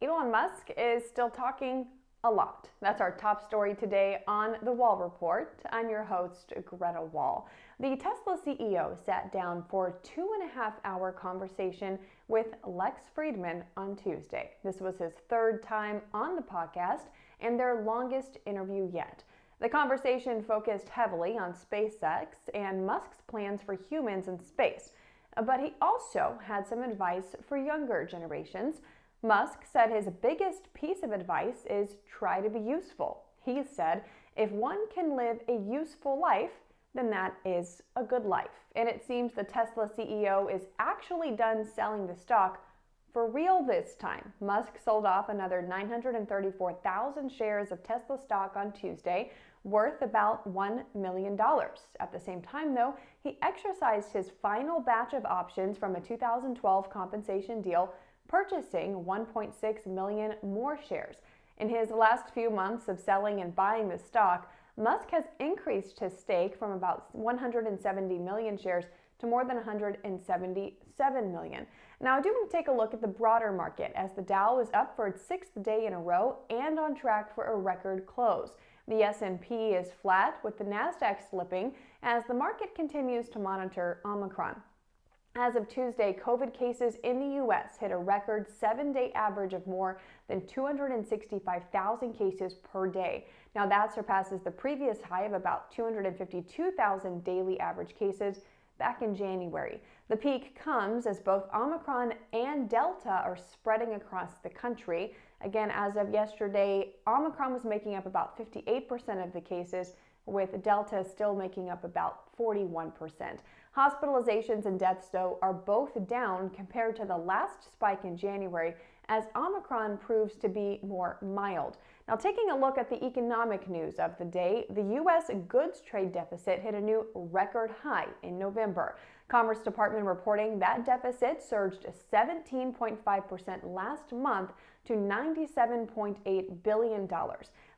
Elon Musk is still talking a lot. That's our top story today on The Wall Report. I'm your host, Greta Wall. The Tesla CEO sat down for a 2.5-hour conversation with Lex Fridman on Tuesday. This was his third time on the podcast and their longest interview yet. The conversation focused heavily on SpaceX and Musk's plans for humans in space, but he also had some advice for younger generations. Musk said his biggest piece of advice is try to be useful. He said, if one can live a useful life, then that is a good life. And it seems the Tesla CEO is actually done selling the stock for real this time. Musk sold off another 934,000 shares of Tesla stock on Tuesday, worth about $1 million. At the same time, though, he exercised his final batch of options from a 2012 compensation deal, purchasing 1.6 million more shares. In his last few months of selling and buying the stock, Musk has increased his stake from about 170 million shares to more than 177 million. Now, I do want to take a look at the broader market as the Dow is up for its sixth day in a row and on track for a record close. The S&P is flat with the Nasdaq slipping as the market continues to monitor Omicron. As of Tuesday, COVID cases in the U.S. hit a record 7-day average of more than 265,000 cases per day. Now that surpasses the previous high of about 252,000 daily average cases back in January. The peak comes as both Omicron and Delta are spreading across the country. Again, as of yesterday, Omicron was making up about 58% of the cases, with Delta still making up about 41%. Hospitalizations and deaths, though, are both down compared to the last spike in January, as Omicron proves to be more mild. Now, taking a look at the economic news of the day, the U.S. goods trade deficit hit a new record high in November. Commerce Department reporting that deficit surged 17.5% last month to $97.8 billion.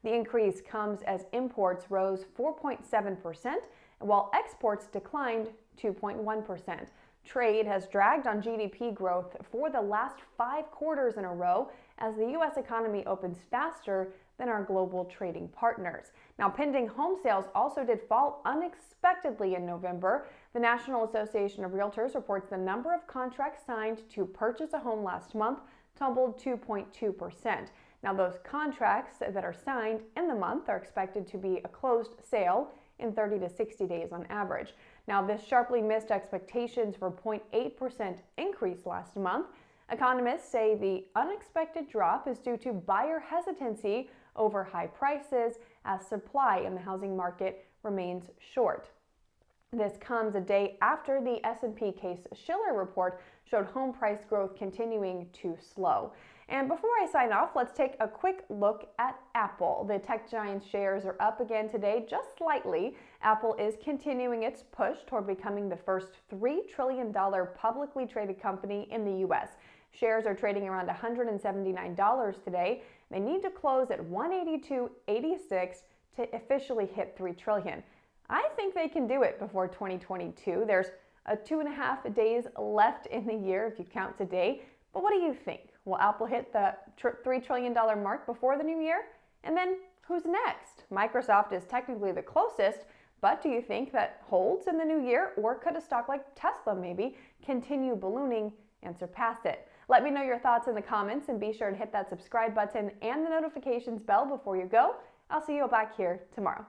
The increase comes as imports rose 4.7%, while exports declined 2.1%. Trade has dragged on GDP growth for the last 5 quarters in a row as the U.S. economy opens faster than our global trading partners. Now, pending home sales also did fall unexpectedly in November. The National Association of Realtors reports the number of contracts signed to purchase a home last month tumbled 2.2%. Now, those contracts that are signed in the month are expected to be a closed sale in 30 to 60 days on average. Now, this sharply missed expectations for 0.8% increase last month. Economists say the unexpected drop is due to buyer hesitancy over high prices as supply in the housing market remains short. This comes a day after the S&P Case-Shiller report showed home price growth continuing to slow. And before I sign off, let's take a quick look at Apple. The tech giant's shares are up again today, just slightly. Apple is continuing its push toward becoming the first $3 trillion publicly traded company in the U.S. Shares are trading around $179 today. They need to close at $182.86 to officially hit $3 trillion. I think they can do it before 2022. There's 2.5 days left in the year if you count today. But what do you think? Will Apple hit the $3 trillion mark before the new year? And then who's next? Microsoft is technically the closest, but do you think that holds in the new year? Or could a stock like Tesla maybe continue ballooning and surpass it? Let me know your thoughts in the comments and be sure to hit that subscribe button and the notifications bell before you go. I'll see you back here tomorrow.